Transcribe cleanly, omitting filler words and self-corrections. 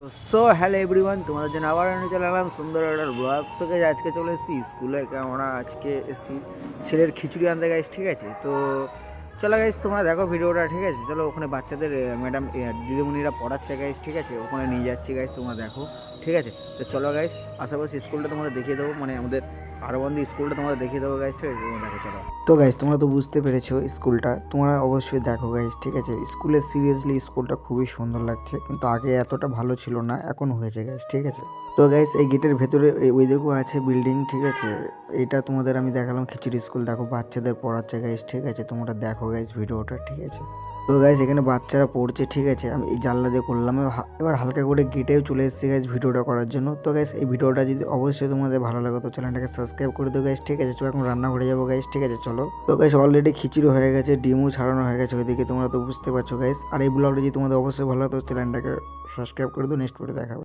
So hello everyone, তোমাদের জন্য আবার আমি চলে এলাম সুন্দর একটা ব্লগ থেকে। আজকে চলে এসেছি স্কুলে, আমরা আজকে এসেছি ছেলের খিচুড়ি আনতে গাইস, ঠিক আছে? তো চলো গাইস, তোমরা দেখো ভিডিওটা, ঠিক আছে? চলো ওখানে বাচ্চাদের ম্যাডাম দিদিমণিরা পড়াচ্ছে গাইস, ঠিক আছে? ওখানে নিয়ে যাচ্ছি গাইস, তোমরা দেখো, ঠিক আছে? তো চলো গাইস, আশেপাশে স্কুলটা তোমাদের দেখিয়ে দেবো, মানে আমাদের আরবন্দি স্কুলটা তোমাদের দেখিয়ে দেবো গাইস, ঠিক আছে? তোমরা দেখো, চলো। তো গাইস, তোমরা তো বুঝতে পেরেছো স্কুলটা, তোমরা অবশ্যই দেখো গাইস, ঠিক আছে? স্কুলের সিরিয়াসলি স্কুলটা খুবই সুন্দর লাগছে, কিন্তু আগে এতটা ভালো ছিল না, এখন হয়েছে গাইস, ঠিক আছে? তো গাইস, এই গেটের ভেতরে ওই দেখো আছে বিল্ডিং, ঠিক আছে? এটা তোমাদের আমি দেখালাম খিচুড়ি স্কুল, দেখো বাচ্চাদের পড়াচ্ছে গাইস, ঠিক আছে? তোমরা দেখো গাইস ভিডিওটা, ঠিক আছে? তো গাইস, এখানে বাচ্চারা পড়ছে, ঠিক আছে? আমি এই জানলা দিয়ে করলাম, এবার হালকা করে গেটেও চলে এসেছি গাইস ভিডিওটা করার জন্য। তো গাইস, এই ভিডিওটা যদি অবশ্যই তোমাদের ভালো লাগে তো চ্যানেলটাকে সাবস্ক্রাইব করে দেবো গাইস, ঠিক আছে? চলো এখন রান্না করে যাবো গাইস, ঠিক আছে? চলো। তো গাইস, অলরেডি খিচুড়ি হয়ে গেছে, ডিমও ছাড়ানো হয়ে গেছে ওইদিকে, তোমরা তো বুঝতে পারছো গাইস। আর এই ব্লগটা যদি তোমাদের অবশ্যই ভালো লাগে তো চ্যানেলটাকে সাবস্ক্রাইব করে দেবো, নেক্সট ভিডিও দেখাবো।